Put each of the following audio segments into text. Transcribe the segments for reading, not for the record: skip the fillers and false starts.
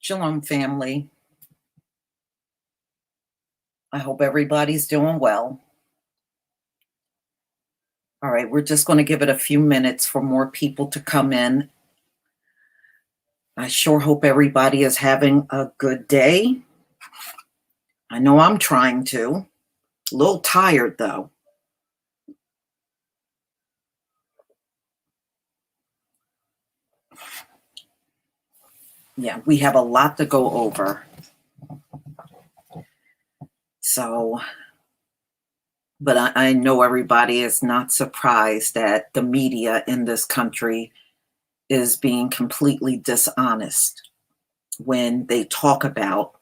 Shalom, family. I hope everybody's doing well. All right, we're just going to give it a few minutes for more people to come in. I sure hope everybody is having a good day. I know I'm trying to. A little tired, though. Yeah, we have a lot to go over. So, but I know everybody is not surprised that the media in this country is being completely dishonest when they talk about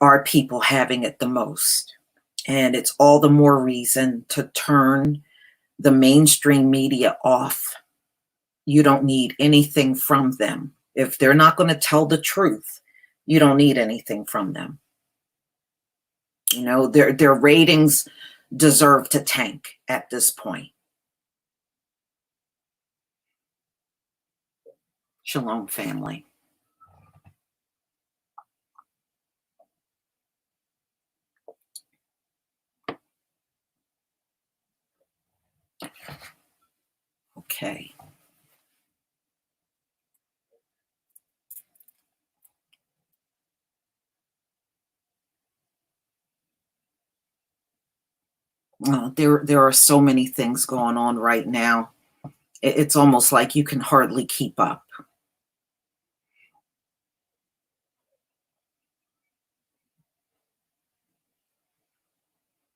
our people having it the most. And it's all the more reason to turn the mainstream media off. You don't need anything from them. If they're not going to tell the truth, you don't need anything from them. You know, their ratings deserve to tank at this point. Shalom, family. Okay. There are so many things going on right now. It's almost like you can hardly keep up.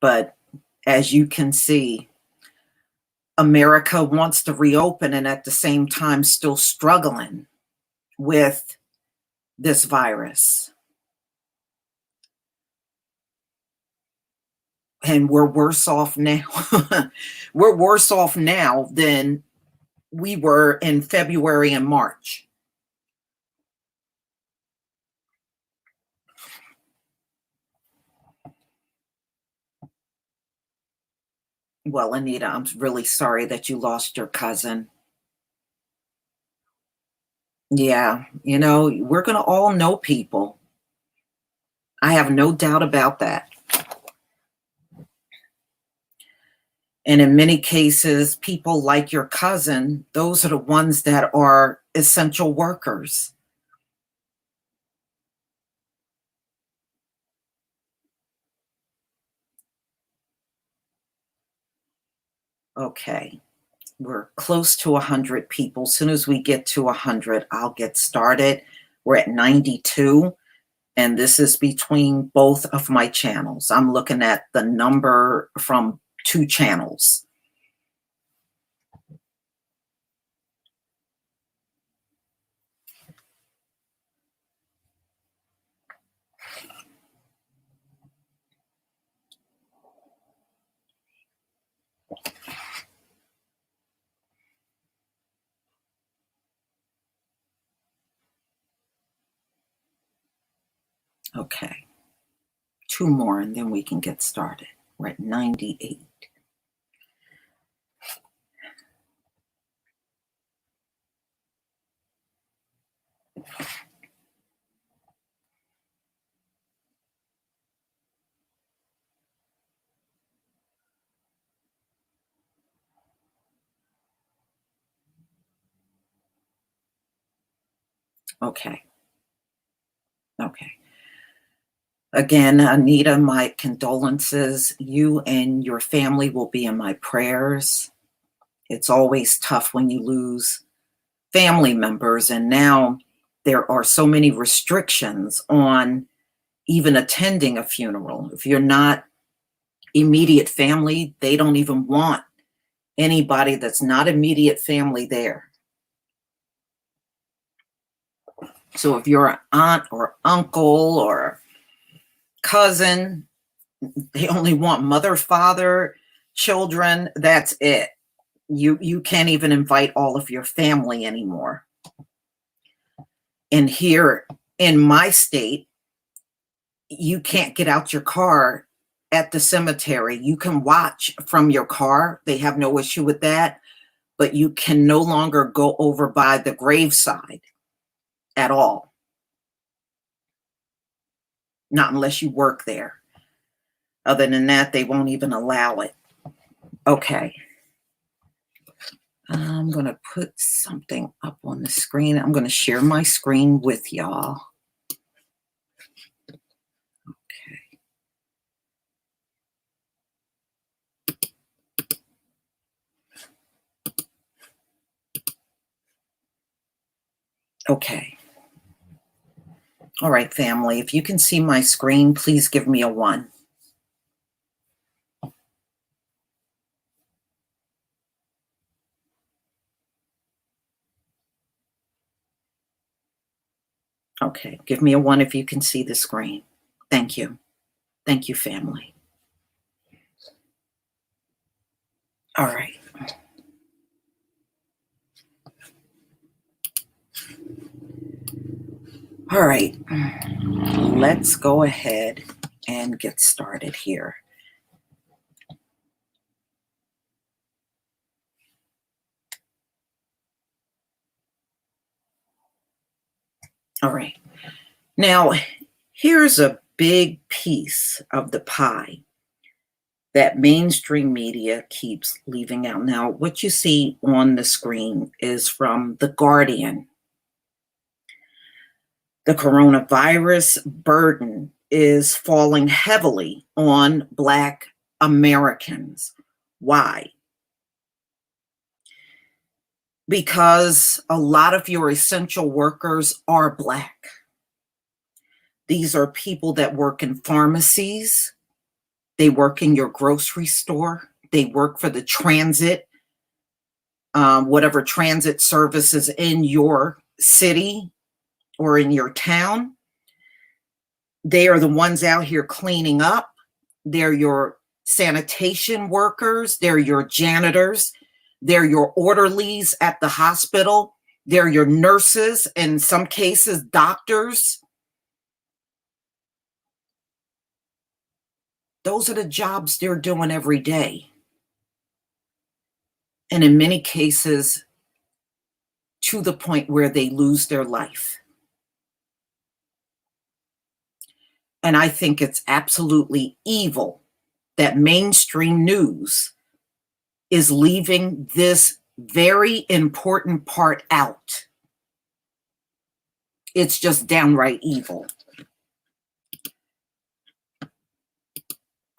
But as you can see, America wants to reopen and at the same time still struggling with this virus. And we're worse off now. We're worse off now than we were in February and March. Well, Anita, I'm really sorry that you lost your cousin. Yeah, you know, we're going to all know people. I have no doubt about that. And in many cases, people like your cousin, those are the ones that are essential workers. Okay, we're close to 100 people. As soon as we get to 100, I'll get started. We're at 92, and this is between both of my channels. I'm looking at the number from two channels. Okay, two more and then we can get started. We're at 98. Okay. Okay. Again, Anita, my condolences. You and your family will be in my prayers. It's always tough when you lose family members, and now there are so many restrictions on even attending a funeral. If you're not immediate family, they don't even want anybody that's not immediate family there. So if you're an aunt or uncle or cousin, they only want mother, father, children. That's it. You can't even invite all of your family anymore. And here in my state, you can't get out your car at the cemetery. You can watch from your car. They have no issue with that. But you can no longer go over by the graveside at all. not unless you work there. Other than that, they won't even allow it. Okay. I'm going to put something up on the screen. I'm going to share my screen with y'all. Okay. Okay. All right, family. If you can see my screen, please give me a 1. Okay, give me a 1 if you can see the screen. Thank you. Thank you, family. All right. All right. Let's go ahead and get started here. All right. Now, here's a big piece of the pie that mainstream media keeps leaving out. Now, what you see on the screen is from The Guardian. The coronavirus burden is falling heavily on Black Americans. Why? Because a lot of your essential workers are Black. These are people that work in pharmacies. They work in your grocery store. They work for the transit, whatever transit service is in your city or in your town. They are the ones out here cleaning up. They're your sanitation workers. They're your janitors. They're your orderlies at the hospital. They're your nurses, in some cases, doctors. Those are the jobs they're doing every day. And in many cases, to the point where they lose their life. And I think it's absolutely evil that mainstream news is leaving this very important part out. It's just downright evil.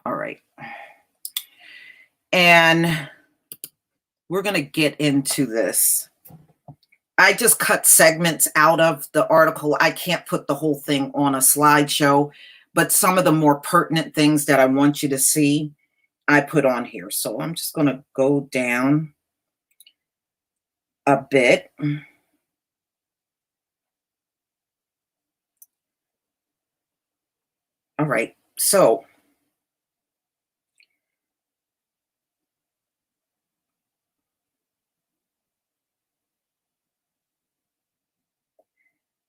All right. And we're going to get into this. I just cut segments out of the article. I can't put the whole thing on a slideshow, but some of the more pertinent things that I want you to see, I put on here. So I'm just going to go down a bit. All right. So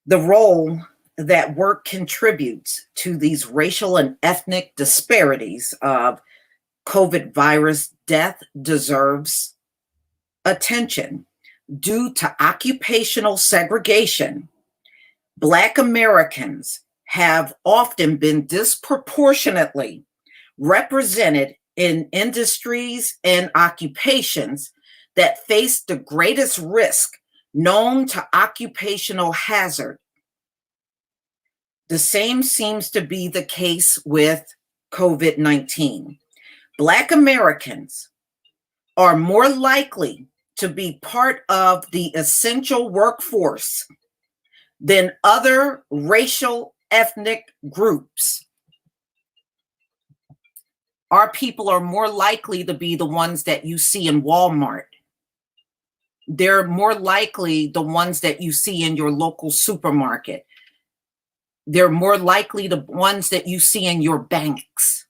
the role that work contributes to these racial and ethnic disparities of COVID virus death deserves attention. Due to occupational segregation, Black Americans have often been disproportionately represented in industries and occupations that face the greatest risk known to occupational hazard. The same seems to be the case with COVID-19. Black Americans are more likely to be part of the essential workforce than other racial ethnic groups. Our people are more likely to be the ones that you see in Walmart. They're more likely the ones that you see in your local supermarket. They're more likely the ones that you see in your banks.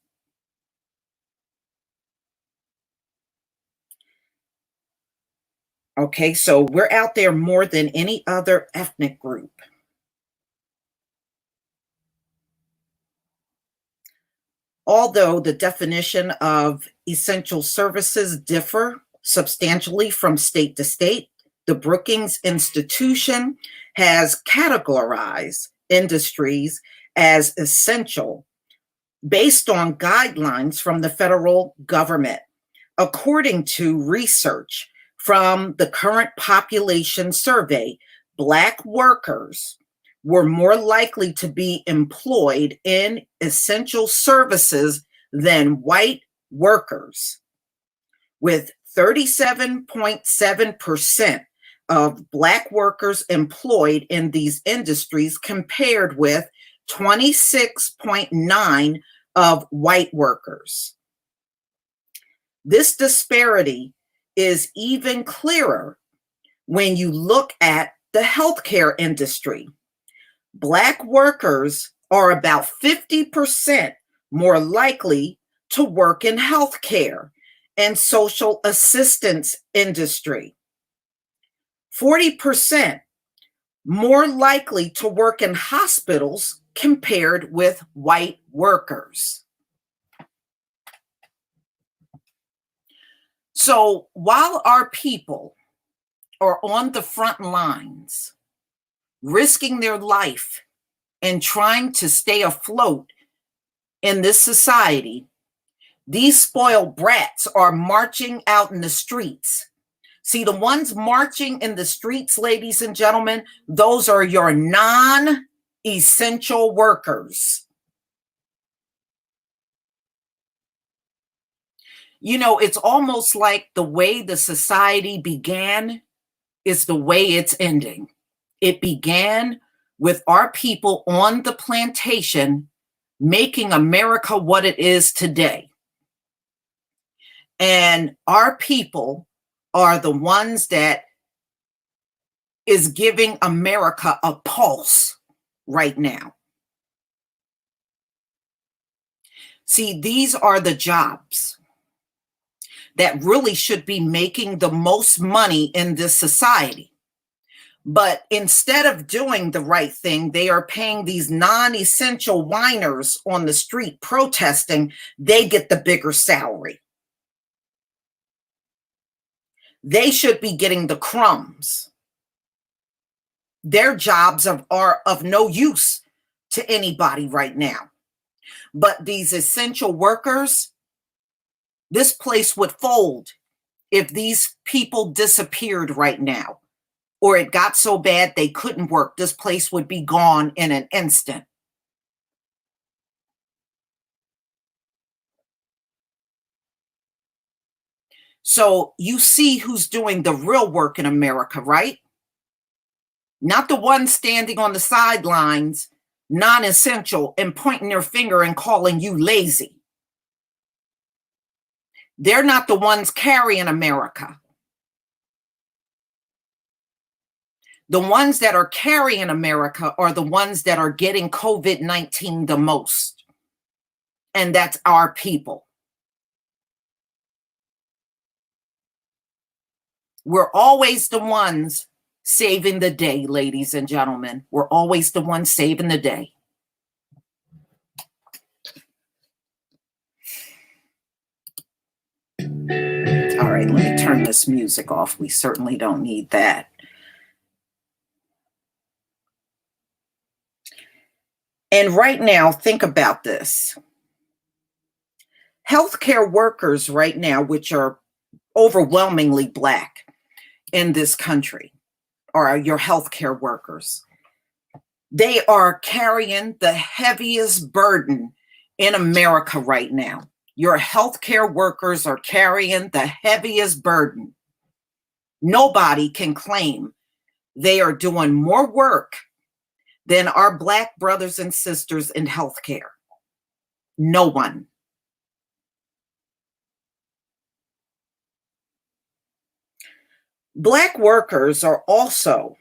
Okay, so we're out there more than any other ethnic group. Although the definition of essential services differ substantially from state to state, the Brookings Institution has categorized industries as essential based on guidelines from the federal government. According to research from the Current Population Survey, Black workers were more likely to be employed in essential services than white workers, with 37.7% of Black workers employed in these industries compared with 26.9% of white workers. This disparity is even clearer when you look at the healthcare industry. Black workers are about 50% more likely to work in healthcare and social assistance industry. 40% more likely to work in hospitals compared with white workers. So while our people are on the front lines, risking their life and trying to stay afloat in this society, these spoiled brats are marching out in the streets. See, the ones marching in the streets, ladies and gentlemen, those are your non-essential workers. You know, it's almost like the way the society began is the way it's ending. It began with our people on the plantation making America what it is today. And our people are the ones that is giving America a pulse right now. See, these are the jobs that really should be making the most money in this society. But instead of doing the right thing, they are paying these non-essential whiners on the street protesting. They get the bigger salary. They should be getting the crumbs. Their jobs are of no use to anybody right now. But these essential workers, this place would fold if these people disappeared right now, or it got so bad they couldn't work. This place would be gone in an instant. So you see who's doing the real work in America, right? Not the ones standing on the sidelines, non-essential, and pointing their finger and calling you lazy. They're not the ones carrying America. The ones that are carrying America are the ones that are getting COVID-19 the most. And that's our people. We're always the ones saving the day, ladies and gentlemen. We're always the ones saving the day. All right, let me turn this music off. We certainly don't need that. And right now, think about this. Healthcare workers right now, which are overwhelmingly Black in this country, are your healthcare workers. They are carrying the heaviest burden in America right now. Your healthcare workers are carrying the heaviest burden. Nobody can claim they are doing more work than our Black brothers and sisters in healthcare. No one. Black workers are also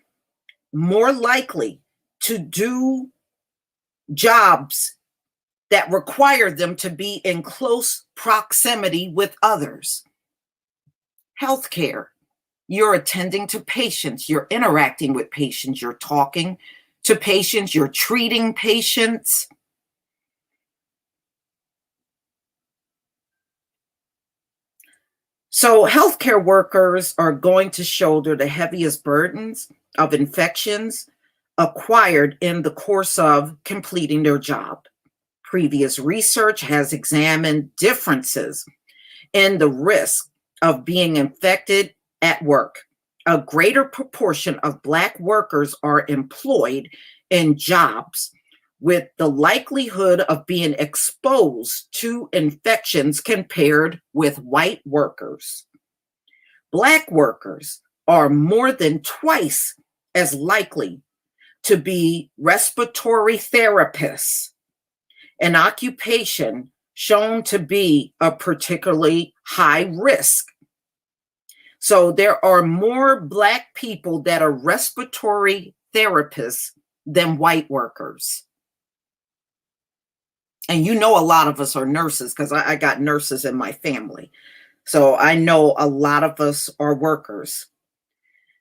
more likely to do jobs that require them to be in close proximity with others. Healthcare, you're attending to patients, you're interacting with patients, you're talking to patients, you're treating patients. So healthcare workers are going to shoulder the heaviest burdens of infections, acquired in the course of completing their job. Previous research has examined differences in the risk of being infected at work. A greater proportion of Black workers are employed in jobs with the likelihood of being exposed to infections compared with white workers. Black workers are more than twice as likely to be respiratory therapists, an occupation shown to be a particularly high risk. So there are more Black people that are respiratory therapists than white workers. And you know, a lot of us are nurses because I got nurses in my family. So I know a lot of us are workers.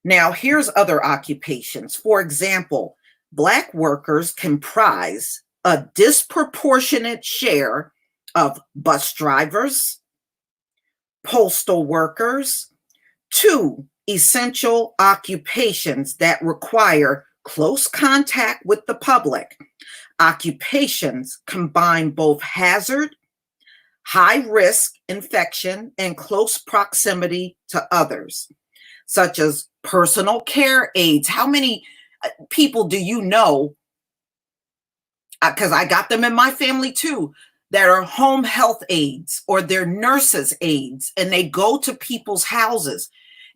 Now, here's other occupations. For example, Black workers comprise a disproportionate share of bus drivers, postal workers, two essential occupations that require close contact with the public. Occupations combine both hazard, high risk infection, and close proximity to others, such as personal care aides. How many people do you know? Because I got them in my family too, that are home health aides or they're nurses' aides, and they go to people's houses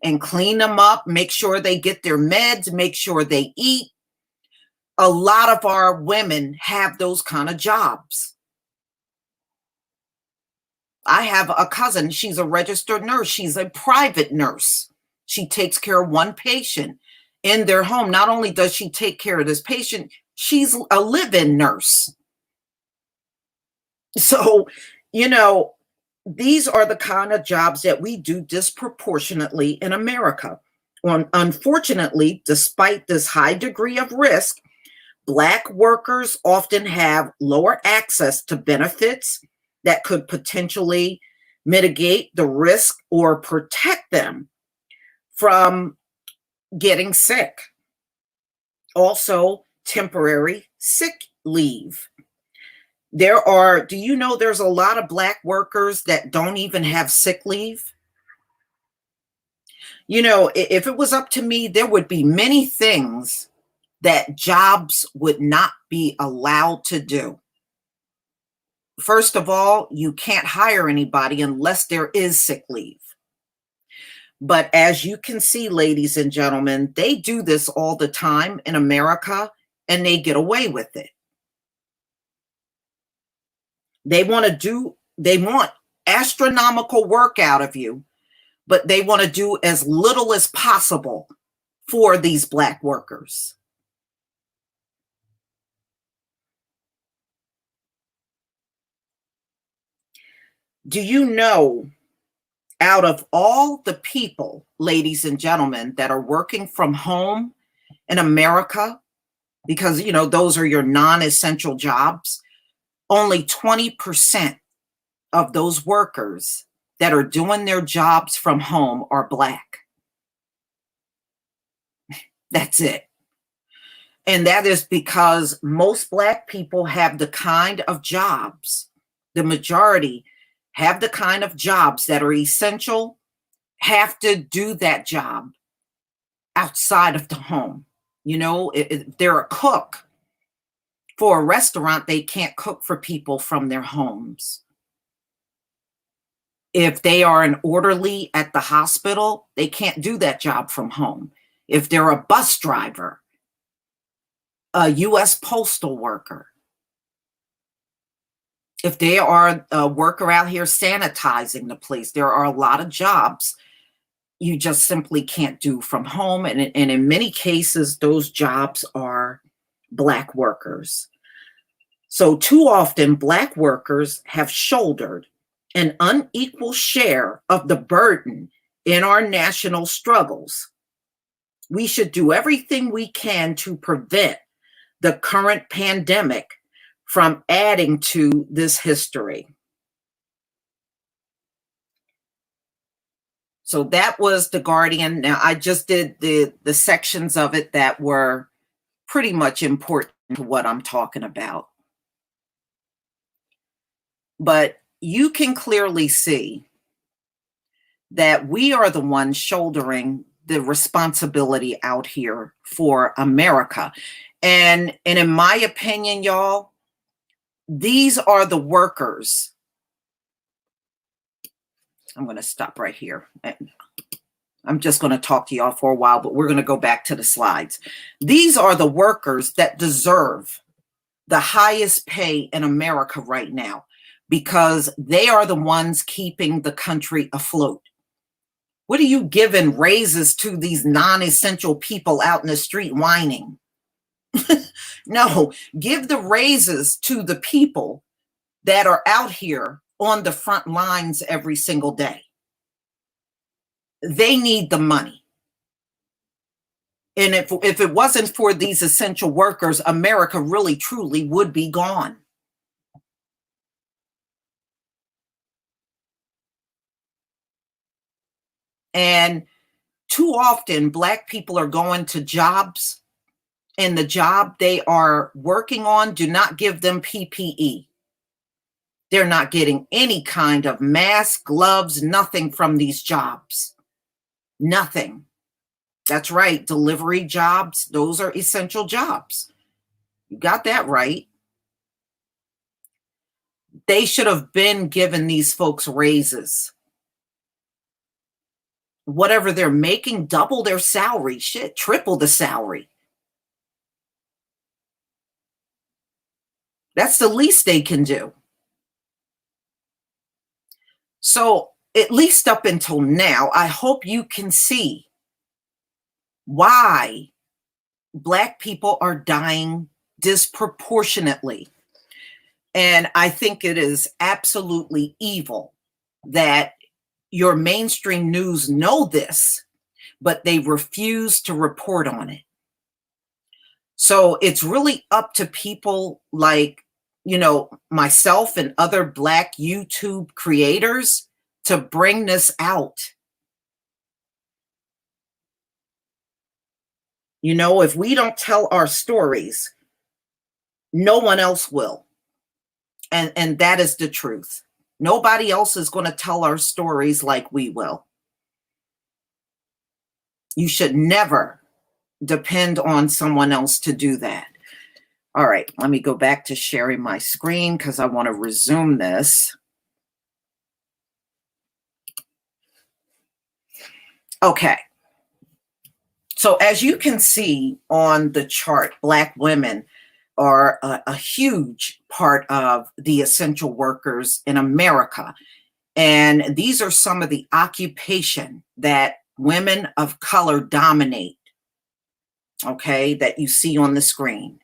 and clean them up, make sure they get their meds, make sure they eat. A lot of our women have those kind of jobs. I have a cousin, she's a registered nurse. She's a private nurse. She takes care of one patient in their home. Not only does she take care of this patient, she's a live-in nurse. So, you know, these are the kind of jobs that we do disproportionately in America. Unfortunately, despite this high degree of risk, Black workers often have lower access to benefits that could potentially mitigate the risk or protect them from getting sick. Also, temporary sick leave. Do you know there's a lot of Black workers that don't even have sick leave? You know, if it was up to me, there would be many things that jobs would not be allowed to do. First of all, you can't hire anybody unless there is sick leave. But as you can see, ladies and gentlemen, they do this all the time in America and they get away with it. They want astronomical work out of you, but they want to do as little as possible for these Black workers. Do you know, out of all the people, ladies and gentlemen, that are working from home in America, because, you know, those are your non-essential jobs, only 20% of those workers that are doing their jobs from home are Black. That's it. And that is because most Black people have the kind of jobs, the majority have the kind of jobs that are essential, have to do that job outside of the home. You know, if they're a cook for a restaurant, they can't cook for people from their homes. If they are an orderly at the hospital, they can't do that job from home. If they're a bus driver, a U.S. postal worker, if they are a worker out here sanitizing the place, there are a lot of jobs you just simply can't do from home. And in many cases, those jobs are Black workers. So too often, Black workers have shouldered an unequal share of the burden in our national struggles. We should do everything we can to prevent the current pandemic from adding to this history. So that was The Guardian. Now, I just did the sections of it that were pretty much important to what I'm talking about. But you can clearly see that we are the ones shouldering the responsibility out here for America. And in my opinion, y'all, these are the workers. I'm going to stop right here. I'm just going to talk to y'all for a while, but we're going to go back to the slides. These are the workers that deserve the highest pay in America right now because they are the ones keeping the country afloat. What are you giving raises to these non-essential people out in the street whining? No, give the raises to the people that are out here on the front lines every single day. They need the money. And if it wasn't for these essential workers, America really truly would be gone. And too often, Black people are going to jobs, and the job they are working on do not give them PPE. They're not getting any kind of mask, gloves, nothing from these jobs. Nothing. That's right. Delivery jobs, those are essential jobs. You got that right. They should have been giving these folks raises. Whatever they're making, double their salary. Shit, triple the salary. That's the least they can do. So at least up until now, I hope you can see why Black people are dying disproportionately. And I think it is absolutely evil that your mainstream news know this, but they refuse to report on it. So it's really up to people like, myself and other Black YouTube creators to bring this out. If we don't tell our stories, no one else will. And that is the truth. Nobody else is going to tell our stories like we will. You should never depend on someone else to do that. All right, let me go back to sharing my screen because I want to resume this. Okay. So as you can see on the chart, Black women are a huge part of the essential workers in America. And these are some of the occupation that women of color dominate, okay, that you see on the screen.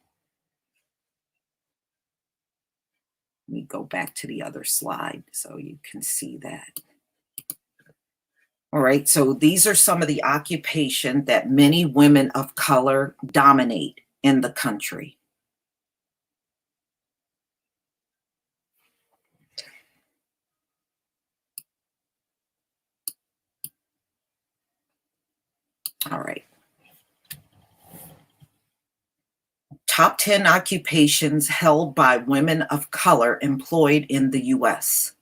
Let me go back to the other slide so you can see that. All right, so these are some of the occupation that many women of color dominate in the country. All right. Top 10 occupations held by women of color employed in the U.S.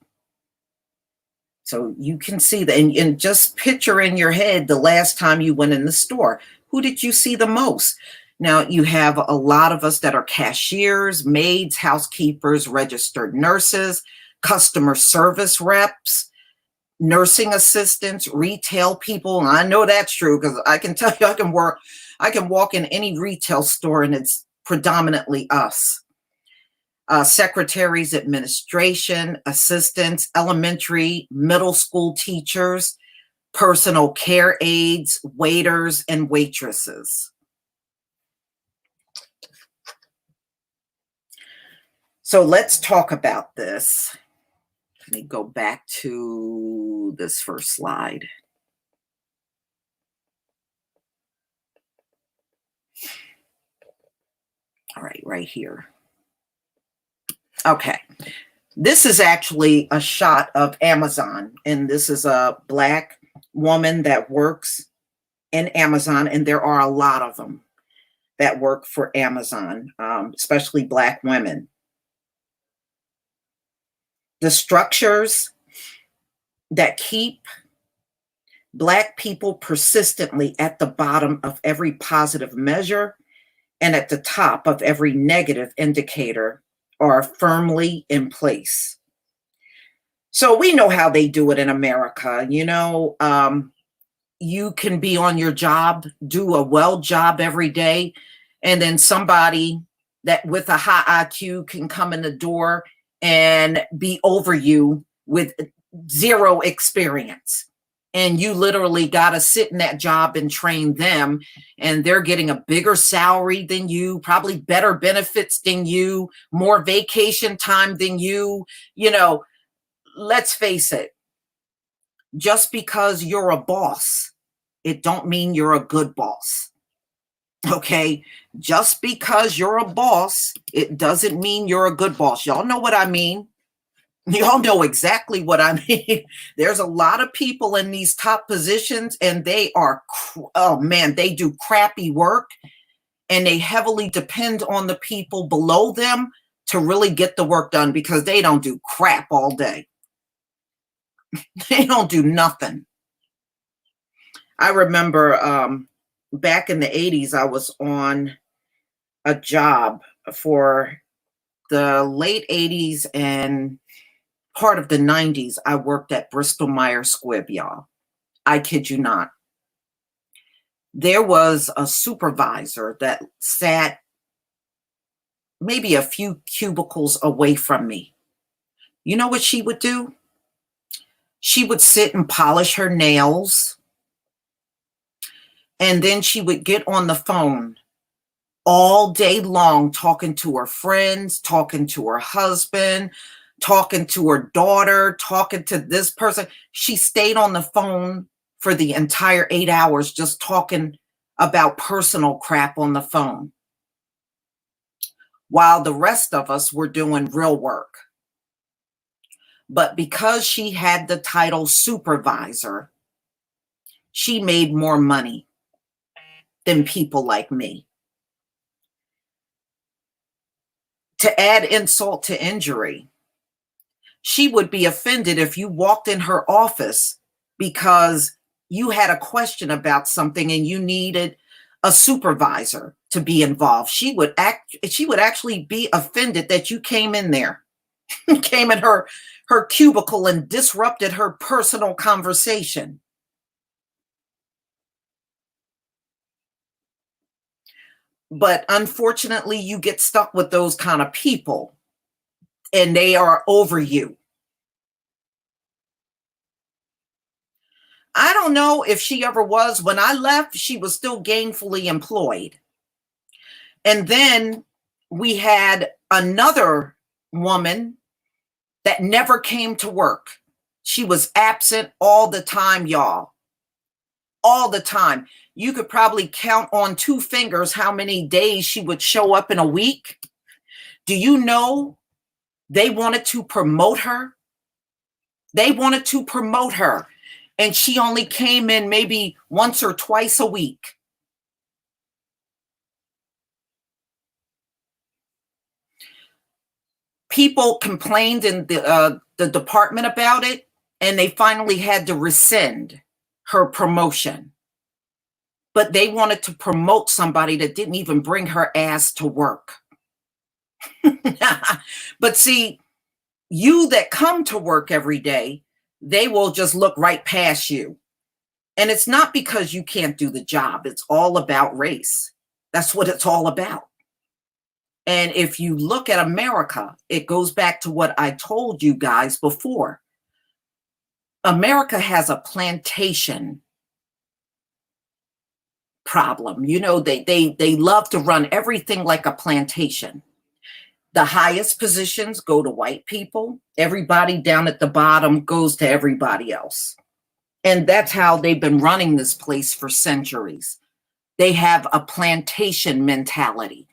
So you can see that, and just picture in your head the last time you went in the store. Who did you see the most? Now, you have a lot of us that are cashiers, maids, housekeepers, registered nurses, customer service reps, nursing assistants, retail people. And I know that's true because I can tell you I can walk in any retail store and it's predominantly us. Secretaries, administration, assistants, elementary, middle school teachers, personal care aides, waiters, and waitresses. So let's talk about this. Let me go back to this first slide. All right, right here. Okay, this is actually a shot of Amazon, and this is a Black woman that works in Amazon, and there are a lot of them. that work for Amazon, especially Black women. The structures that keep Black people persistently at the bottom of every positive measure and at the top of every negative indicator are firmly in place. So we know how they do it in America. You can be on your job, do a well job every day, and then somebody that with a high IQ can come in the door and be over you with zero experience. And you literally got to sit in that job and train them, and they're getting a bigger salary than you, probably better benefits than you, more vacation time than you. Let's face it, just because you're a boss, it don't mean you're a good boss. Okay? Just because you're a boss, it doesn't mean you're a good boss. Y'all know what I mean. Y'all know exactly what I mean. There's a lot of people in these top positions, and they are, oh man, they do crappy work, and they heavily depend on the people below them to really get the work done because they don't do crap all day. They don't do nothing. I remember back in the 80s, I was on a job for the late 80s and part of the 90s. I worked at Bristol Myers Squibb, y'all. I kid you not. There was a supervisor that sat maybe a few cubicles away from me. You know what she would do? She would sit and polish her nails, and then she would get on the phone all day long talking to her friends, talking to her husband, talking to her daughter, talking to this person. She stayed on the phone for the entire 8 hours just talking about personal crap on the phone, while the rest of us were doing real work. But because she had the title supervisor, she made more money than people like me. To add insult to injury, she would be offended if you walked in her office because you had a question about something and you needed a supervisor to be involved. She would actually be offended that you came in there, came in her cubicle and disrupted her personal conversation. But unfortunately, you get stuck with those kind of people, and they are over you. I don't know if she ever was. When I left, she was still gainfully employed. And then we had another woman that never came to work. She was absent all the time, y'all. All the time. You could probably count on 2 fingers how many days she would show up in a week. Do you know they wanted to promote her? They wanted to promote her, and she only came in maybe once or twice a week. People complained in the department about it, and they finally had to rescind her promotion. But they wanted to promote somebody that didn't even bring her ass to work. But see, you that come to work every day, they will just look right past you. And it's not because you can't do the job. It's all about race. That's what it's all about. And if you look at America, it goes back to what I told you guys before. America has a plantation problem. They love to run everything like a plantation. The highest positions go to white people. Everybody down at the bottom goes to everybody else. And that's how they've been running this place for centuries. They have a plantation mentality.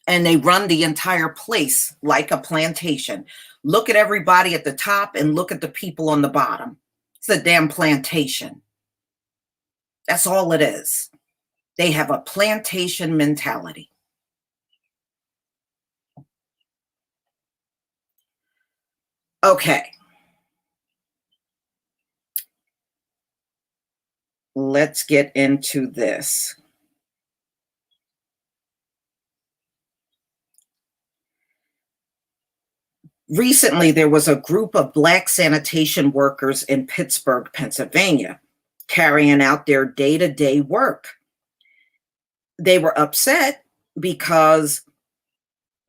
And they run the entire place like a plantation. Look at everybody at the top and look at the people on the bottom. It's a damn plantation. That's all it is. They have a plantation mentality. Okay, let's get into this. Recently, there was a group of Black sanitation workers in Pittsburgh, Pennsylvania, carrying out their day to day work. They were upset because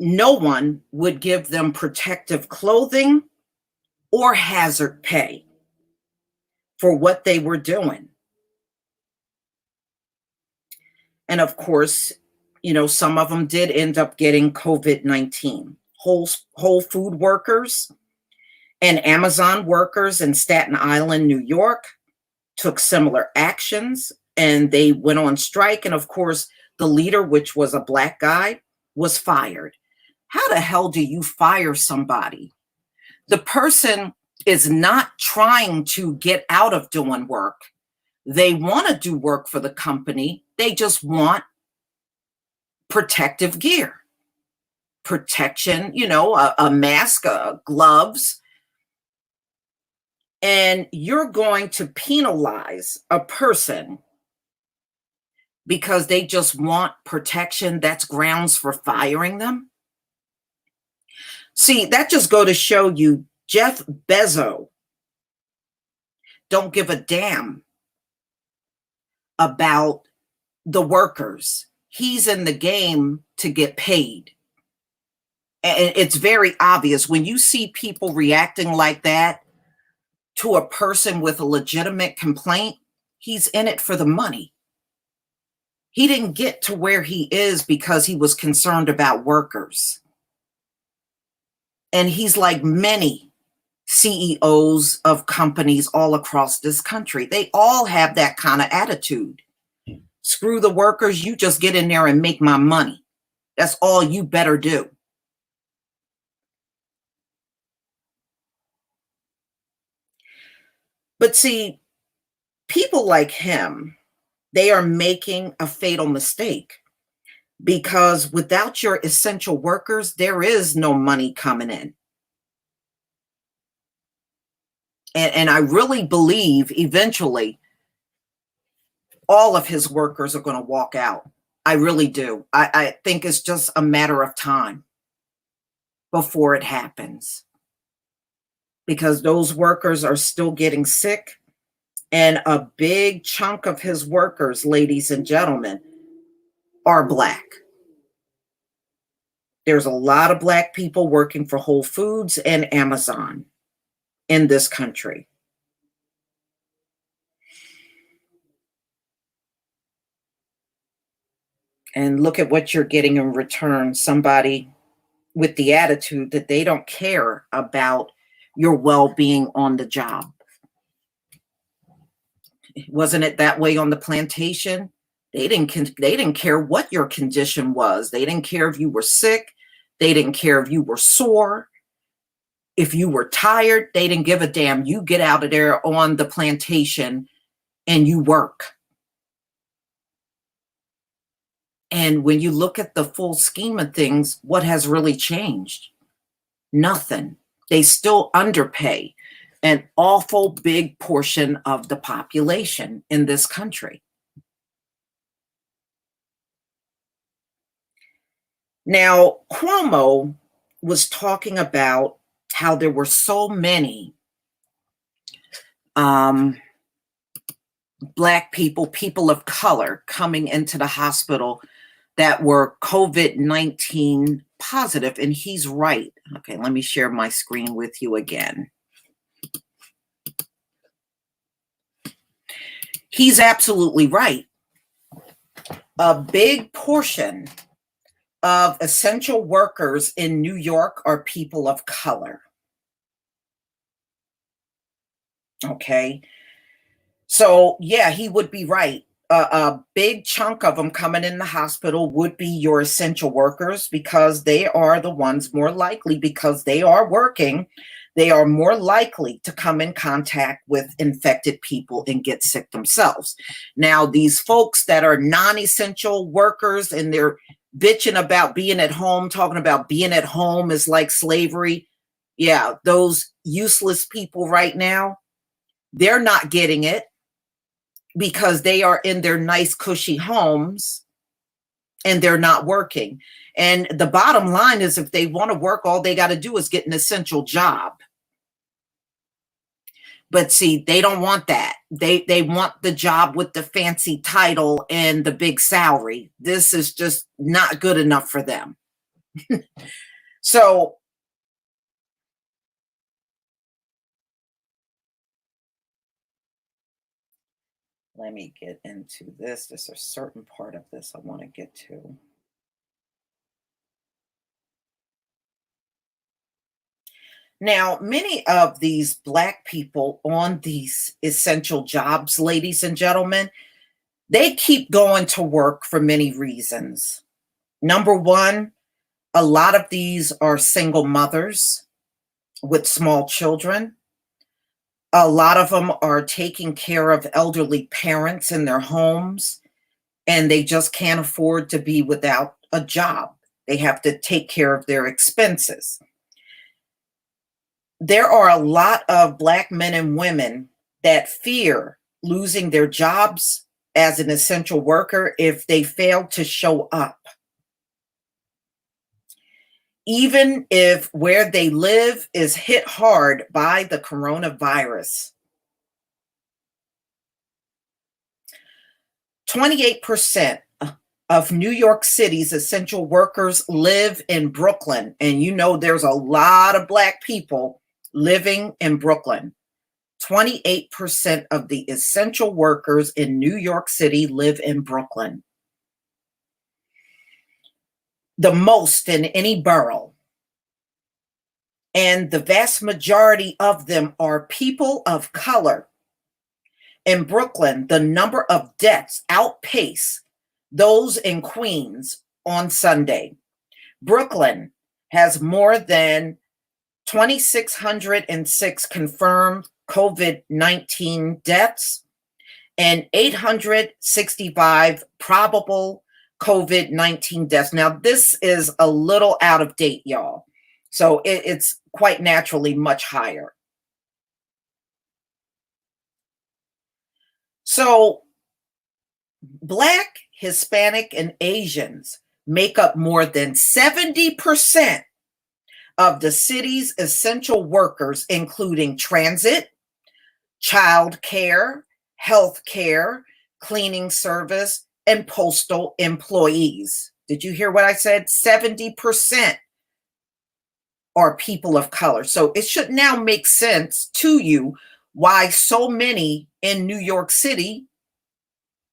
no one would give them protective clothing or hazard pay for what they were doing. And of course, some of them did end up getting COVID-19. Whole food workers and Amazon workers in Staten Island, New York, took similar actions and they went on strike. And of course, the leader, which was a Black guy, was fired. How the hell do you fire somebody? The person is not trying to get out of doing work. They want to do work for the company. They just want protective gear, protection, a mask, gloves. And you're going to penalize a person because they just want protection. That's grounds for firing them. See, that just go to show you Jeff Bezos don't give a damn about the workers. He's in the game to get paid. And it's very obvious when you see people reacting like that to a person with a legitimate complaint, he's in it for the money. He didn't get to where he is because he was concerned about workers. And he's like many CEOs of companies all across this country. They all have that kind of attitude. Screw the workers, you just get in there and make my money. That's all you better do. But see, people like him, they are making a fatal mistake because without your essential workers, there is no money coming in. And I really believe eventually all of his workers are going to walk out. I really do. I think it's just a matter of time before it happens because those workers are still getting sick. And a big chunk of his workers, ladies and gentlemen, are Black. There's a lot of Black people working for Whole Foods and Amazon in this country. And look at what you're getting in return. Somebody with the attitude that they don't care about your well-being on the job. Wasn't it that way on the plantation? They didn't care what your condition was. They didn't care if you were sick. They didn't care if you were sore. If you were tired, they didn't give a damn. You get out of there on the plantation and you work. And when you look at the full scheme of things, what has really changed? Nothing. They still underpay an awful big portion of the population in this country. Now, Cuomo was talking about how there were so many Black people, people of color coming into the hospital that were COVID-19 positive, and he's right. Okay, let me share my screen with you again. He's absolutely right. A big portion of essential workers in New York are people of color. Okay. So, yeah, he would be right. A big chunk of them coming in the hospital would be your essential workers because they are the ones more likely because they are working. They are more likely to come in contact with infected people and get sick themselves. Now, these folks that are non-essential workers and they're bitching about being at home, talking about being at home is like slavery. Yeah, those useless people right now, they're not getting it because they are in their nice, cushy homes and they're not working. And the bottom line is if they want to work, all they got to do is get an essential job. But see, they don't want that. They want the job with the fancy title and the big salary. This is just not good enough for them. So let me get into this. There's a certain part of this I want to get to. Now, many of these Black people on these essential jobs, ladies and gentlemen, they keep going to work for many reasons. Number one, a lot of these are single mothers with small children. A lot of them are taking care of elderly parents in their homes, and they just can't afford to be without a job. They have to take care of their expenses. There are a lot of Black men and women that fear losing their jobs as an essential worker if they fail to show up. Even if where they live is hit hard by the coronavirus. 28% of New York City's essential workers live in Brooklyn. And you know there's a lot of Black people living in Brooklyn. 28% of the essential workers in New York City live in Brooklyn. The most in any borough. And the vast majority of them are people of color. In Brooklyn, the number of deaths outpace those in Queens on Sunday. Brooklyn has more than 2,606 confirmed COVID-19 deaths and 865 probable COVID-19 deaths. Now, this is a little out of date, y'all. So it's quite naturally much higher. So Black, Hispanic, and Asians make up more than 70% of the city's essential workers, including transit, child care, health care, cleaning service, and postal employees. Did you hear what I said? 70% are people of color. So it should now make sense to you why so many in New York City,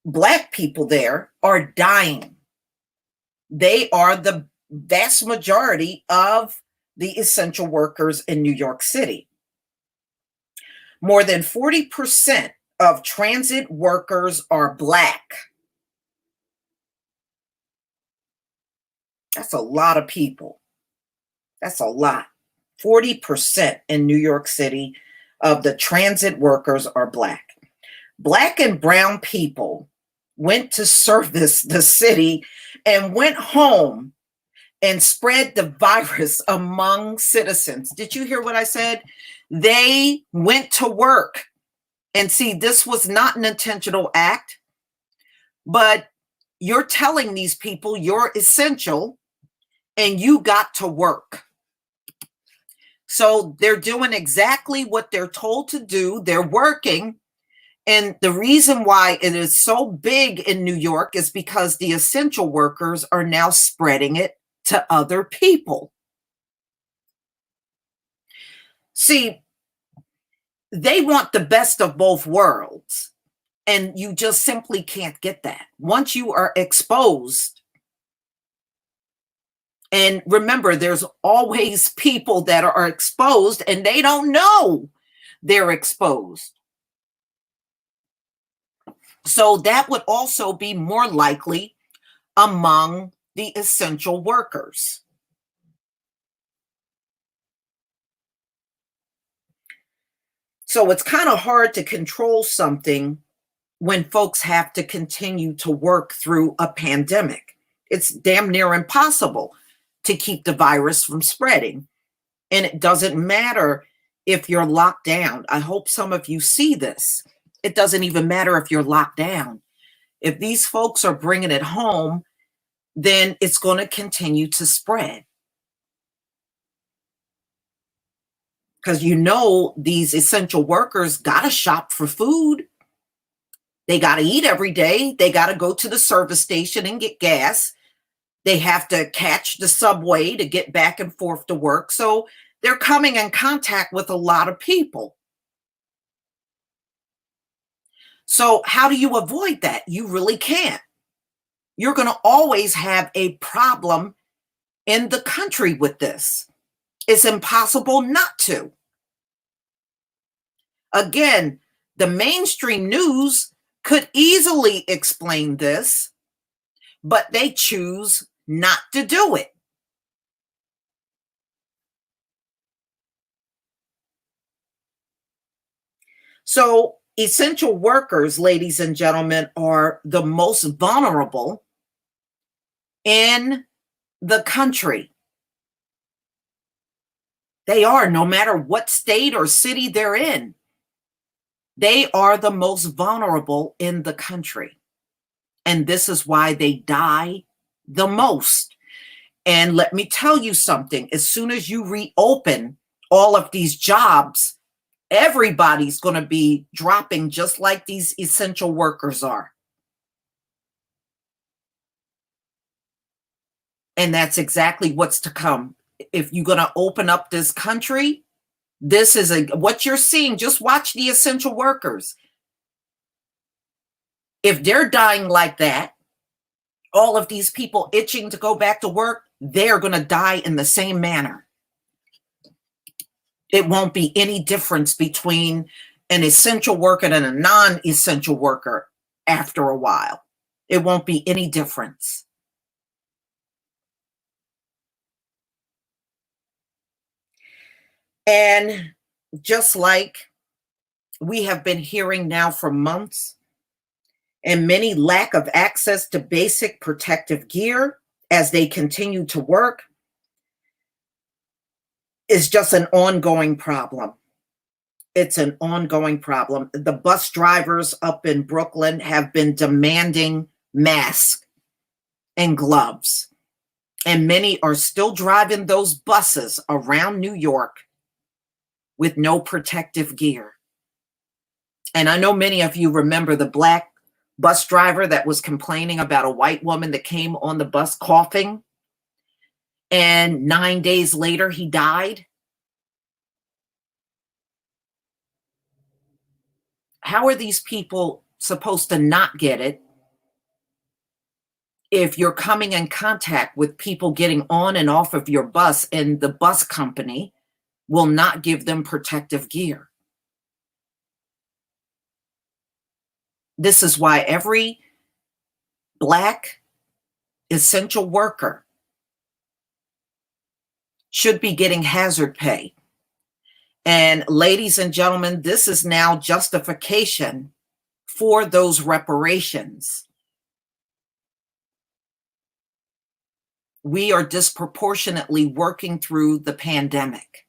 Black people there, are dying. They are the vast majority of the essential workers in New York City. More than 40% of transit workers are Black. That's a lot of people. That's a lot. 40% in New York City of the transit workers are Black. Black and brown people went to service the city and went home and spread the virus among citizens. Did you hear what I said? They went to work. And see, this was not an intentional act, but you're telling these people you're essential and you got to work. So they're doing exactly what they're told to do. They're working. And the reason why it is so big in New York is because the essential workers are now spreading it to other people. See, they want the best of both worlds, and you just simply can't get that once you are exposed. And remember, there's always people that are exposed and they don't know they're exposed. So that would also be more likely among the essential workers. So it's kind of hard to control something when folks have to continue to work through a pandemic. It's damn near impossible to keep the virus from spreading. And it doesn't matter if you're locked down. I hope some of you see this. It doesn't even matter if you're locked down. If these folks are bringing it home, then it's going to continue to spread. Because these essential workers got to shop for food. They got to eat every day. They got to go to the service station and get gas. They have to catch the subway to get back and forth to work. So they're coming in contact with a lot of people. So how do you avoid that? You really can't. You're going to always have a problem in the country with this. It's impossible not to. Again, the mainstream news could easily explain this, but they choose not to do it. So essential workers, ladies and gentlemen, are the most vulnerable in the country. They are, no matter what state or city they're in. They are the most vulnerable in the country. And this is why they die the most. And let me tell you something, as soon as you reopen all of these jobs, everybody's going to be dropping just like these essential workers are. And that's exactly what's to come. If you're going to open up this country, this is what you're seeing. Just watch the essential workers. If they're dying like that, all of these people itching to go back to work, they're going to die in the same manner. It won't be any difference between an essential worker and a non-essential worker after a while. It won't be any difference. And just like we have been hearing now for months, and many lack of access to basic protective gear as they continue to work is just an ongoing problem. It's an ongoing problem. The bus drivers up in Brooklyn have been demanding masks and gloves, and many are still driving those buses around New York with no protective gear. And I know many of you remember the black bus driver that was complaining about a white woman that came on the bus coughing, and 9 days later he died. How are these people supposed to not get it if you're coming in contact with people getting on and off of your bus and the bus company will not give them protective gear? This is why every Black essential worker should be getting hazard pay. And ladies and gentlemen, this is now justification for those reparations. We are disproportionately working through the pandemic.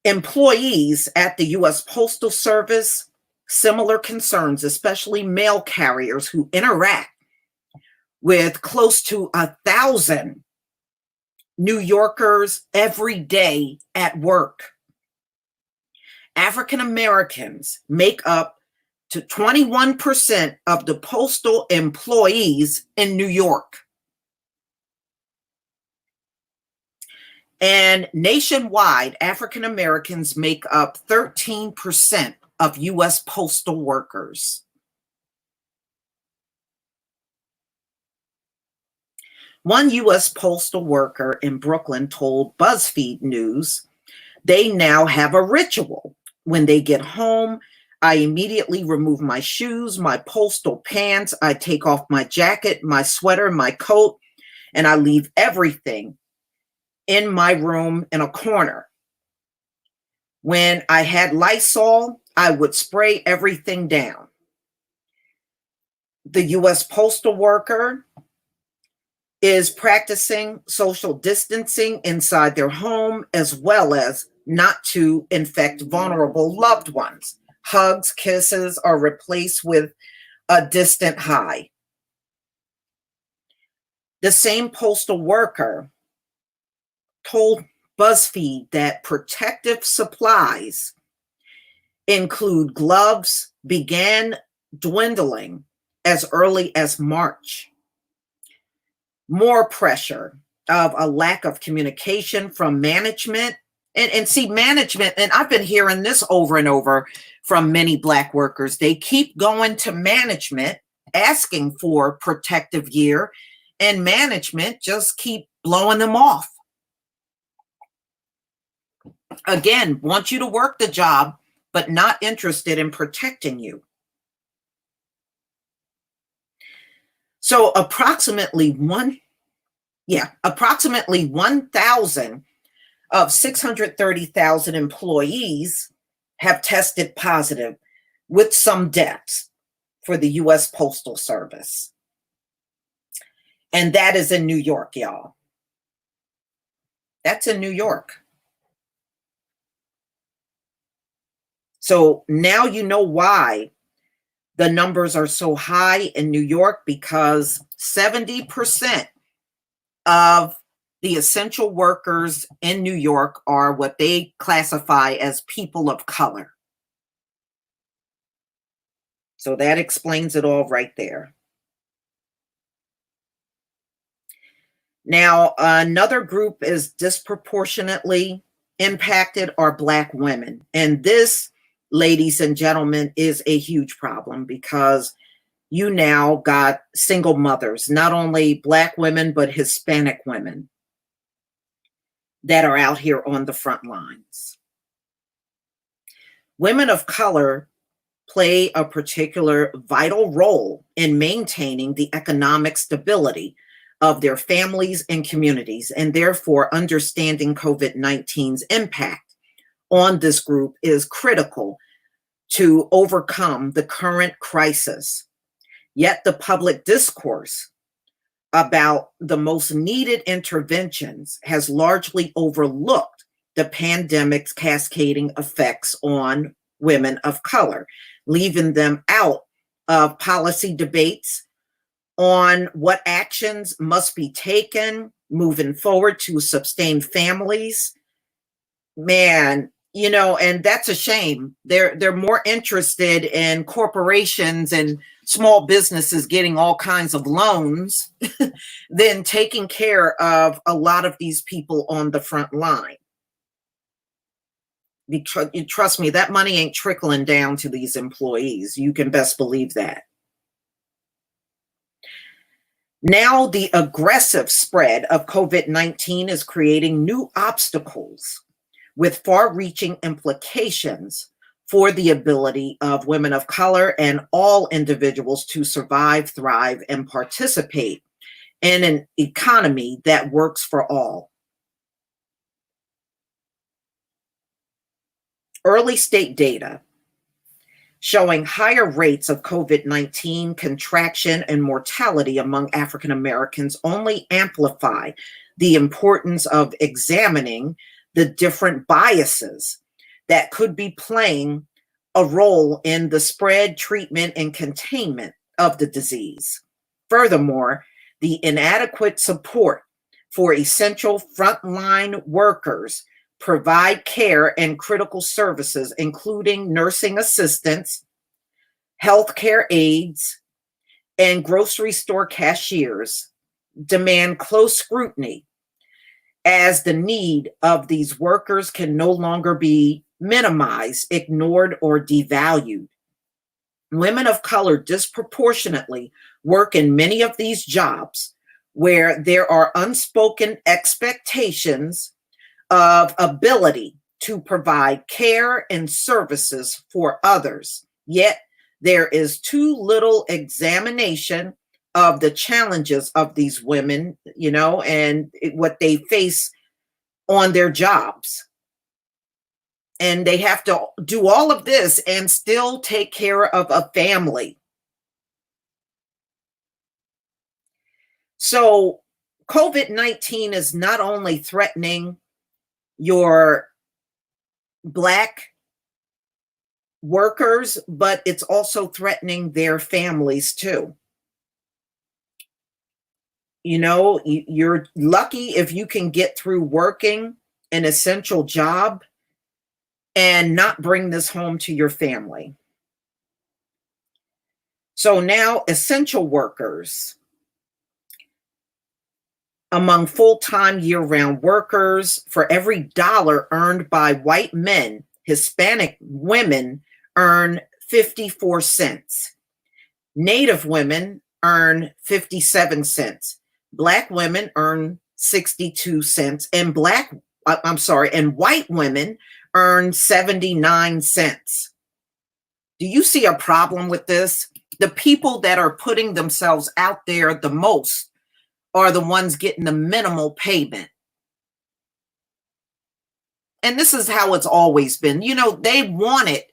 Employees at the U.S. Postal Service, similar concerns, especially mail carriers who interact with close to 1,000 New Yorkers every day at work. African Americans make up to 21% of the postal employees in New York. And nationwide, African Americans make up 13% of U.S. postal workers. One U.S. postal worker in Brooklyn told BuzzFeed News they now have a ritual. When they get home, I immediately remove my shoes, my postal pants, I take off my jacket, my sweater, my coat, and I leave everything in my room in a corner. When I had Lysol, I would spray everything down. The U.S. postal worker is practicing social distancing inside their home, as well as not to infect vulnerable loved ones. Hugs, kisses are replaced with a distant hi. The same postal worker told BuzzFeed that protective supplies include gloves began dwindling as early as March. More pressure of a lack of communication from management. And see, management, and I've been hearing this over and over from many Black workers. They keep going to management asking for protective gear, and management just keep blowing them off. Again, want you to work the job, but not interested in protecting you. So approximately 1,000 of 630,000 employees have tested positive, with some deaths, for the U.S. Postal Service. And that is in New York, y'all. That's in New York. So now you know why the numbers are so high in New York, because 70% of the essential workers in New York are what they classify as people of color. So that explains it all right there. Now, another group is disproportionately impacted are Black women. And this, ladies and gentlemen, is a huge problem, because you now got single mothers, not only Black women, but Hispanic women that are out here on the front lines. Women of color play a particular vital role in maintaining the economic stability of their families and communities, and therefore understanding COVID-19's impact on this group is critical to overcome the current crisis. Yet the public discourse about the most needed interventions has largely overlooked the pandemic's cascading effects on women of color, leaving them out of policy debates on what actions must be taken moving forward to sustain families. Man, you know, and that's a shame. They're more interested in corporations and small businesses getting all kinds of loans than taking care of a lot of these people on the front line. Because trust me, that money ain't trickling down to these employees. You can best believe that. Now, the aggressive spread of COVID-19 is creating new obstacles with far-reaching implications for the ability of women of color and all individuals to survive, thrive, and participate in an economy that works for all. Early state data showing higher rates of COVID-19 contraction and mortality among African Americans only amplify the importance of examining the different biases that could be playing a role in the spread, treatment, and containment of the disease. Furthermore, the inadequate support for essential frontline workers provide care and critical services, including nursing assistants, healthcare aides, and grocery store cashiers, demand close scrutiny, as the need of these workers can no longer be minimized, ignored, or devalued. Women of color disproportionately work in many of these jobs where there are unspoken expectations of ability to provide care and services for others. Yet there is too little examination of the challenges of these women, and what they face on their jobs. And they have to do all of this and still take care of a family. So COVID-19 is not only threatening your Black workers, but it's also threatening their families too. You're lucky if you can get through working an essential job and not bring this home to your family. So now, essential workers, among full-time year-round workers, for every dollar earned by white men, Hispanic women earn 54 cents. Native women earn 57 cents. Black women earn 62 cents. And white women earn 79 cents. Do you see a problem with this? The people that are putting themselves out there the most are the ones getting the minimal payment. And this is how it's always been. They wanted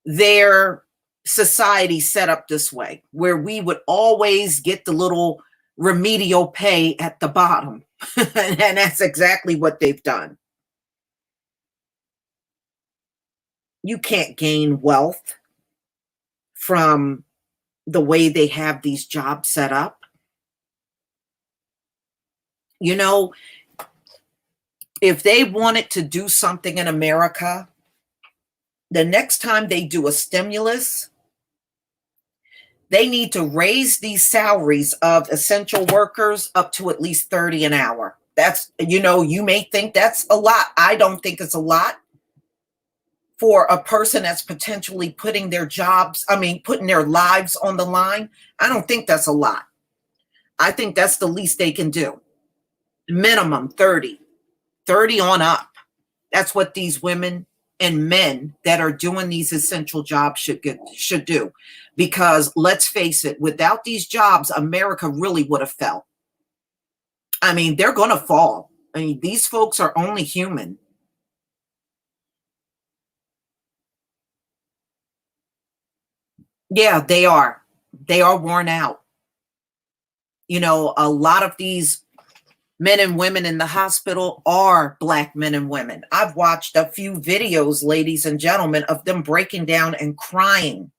their society set up this way, where we would always get the little remedial pay at the bottom. And that's exactly what they've done. You can't gain wealth from the way they have these jobs set up. If they wanted to do something in America, the next time they do a stimulus, they need to raise these salaries of essential workers up to at least 30 an hour. That's, you may think that's a lot. I don't think it's a lot for a person that's potentially putting their lives on the line. I don't think that's a lot. I think that's the least they can do. Minimum 30 on up. That's what these women and men that are doing these essential jobs should do. Because let's face it, without these jobs, America really would have fell. They're going to fall. These folks are only human. Yeah, they are. They are worn out. A lot of these men and women in the hospital are Black men and women. I've watched a few videos, ladies and gentlemen, of them breaking down and crying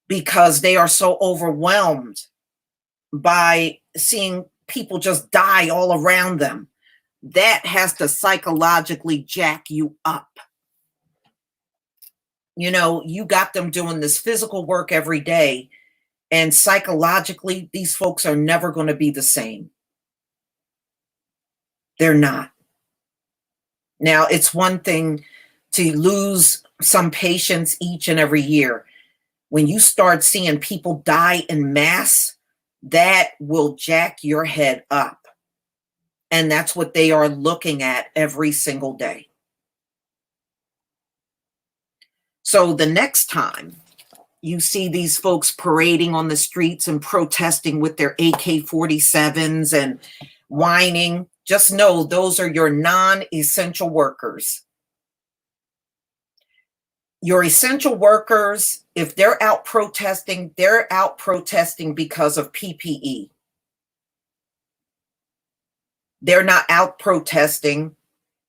because they are so overwhelmed by seeing people just die all around them. That has to psychologically jack you up. You got them doing this physical work every day, and psychologically, these folks are never going to be the same. They're not. Now, it's one thing to lose some patients each and every year. When you start seeing people die en masse, that will jack your head up. And that's what they are looking at every single day. So the next time you see these folks parading on the streets and protesting with their AK-47s and whining, just know those are your non-essential workers. Your essential workers, if they're out protesting because of PPE. They're not out protesting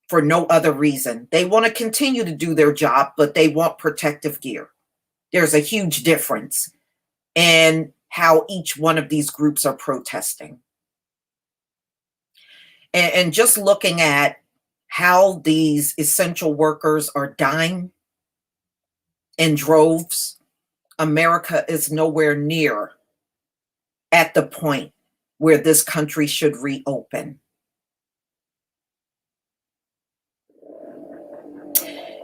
for no other reason. They want to continue to do their job, but they want protective gear. There's a huge difference in how each one of these groups are protesting. And just looking at how these essential workers are dying in droves, America is nowhere near at the point where this country should reopen.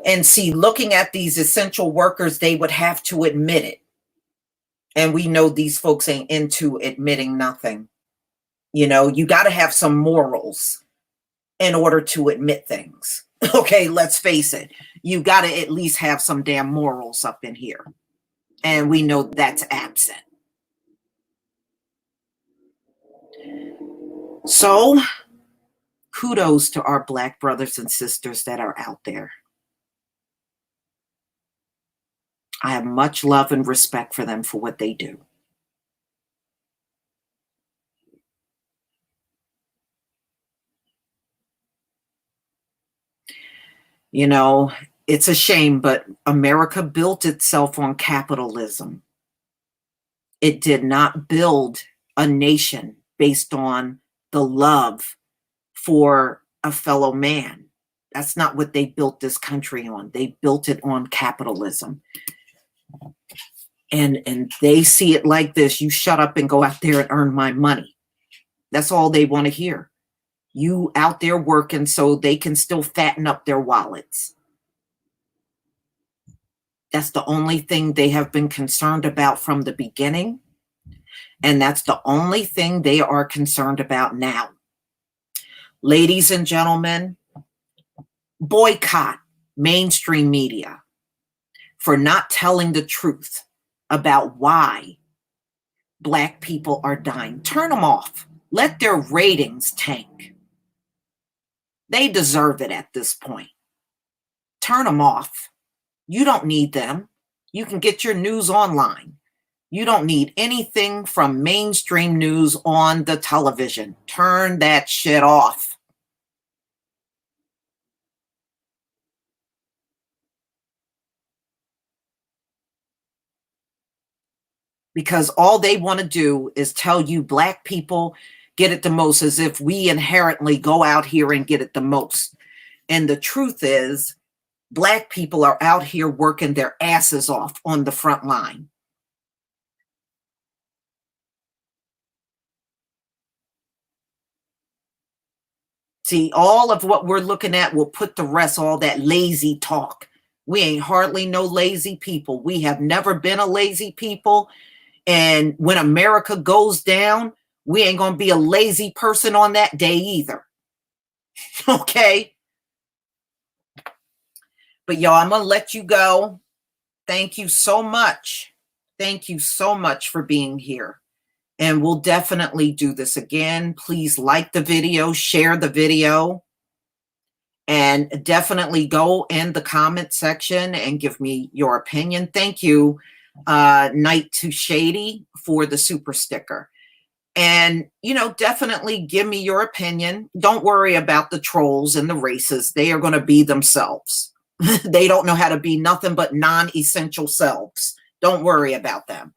And see, looking at these essential workers, they would have to admit it. And we know these folks ain't into admitting nothing. You got to have some morals in order to admit things. Okay, let's face it. You got to at least have some damn morals up in here. And we know that's absent. So kudos to our Black brothers and sisters that are out there. I have much love and respect for them for what they do. You know, it's a shame, but America built itself on capitalism. It did not build a nation based on the love for a fellow man. That's not what they built this country on. They built it on capitalism. And they see it like this: you shut up and go out there and earn my money. That's all they want to hear. You out there working so they can still fatten up their wallets. That's the only thing they have been concerned about from the beginning. And that's the only thing they are concerned about now. Ladies and gentlemen, boycott mainstream media for not telling the truth about why Black people are dying. Turn them off. Let their ratings tank. They deserve it at this point. Turn them off. You don't need them. You can get your news online. You don't need anything from mainstream news on the television. Turn that shit off. Because all they want to do is tell you Black people get it the most, as if we inherently go out here and get it the most. And the truth is, Black people are out here working their asses off on the front line. See, all of what we're looking at will put to rest all that lazy talk. We ain't hardly no lazy people. We have never been a lazy people. And when America goes down, we ain't going to be a lazy person on that day either. Okay? But y'all, I'm going to let you go. Thank you so much. Thank you so much for being here. And we'll definitely do this again. Please like the video, share the video, and definitely go in the comment section and give me your opinion. Thank you, Night to Shady, for the super sticker. And, definitely give me your opinion. Don't worry about the trolls and the racists. They are going to be themselves. They don't know how to be nothing but non-essential selves. Don't worry about them.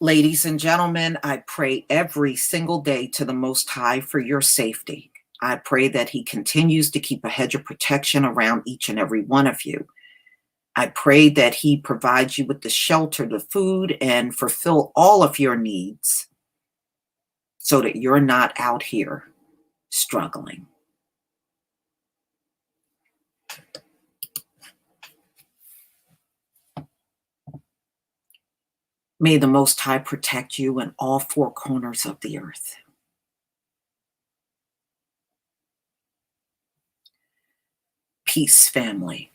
Ladies and gentlemen, I pray every single day to the Most High for your safety. I pray that He continues to keep a hedge of protection around each and every one of you. I pray that He provides you with the shelter, the food, and fulfill all of your needs so that you're not out here struggling. May the Most High protect you in all four corners of the earth. Peace, family.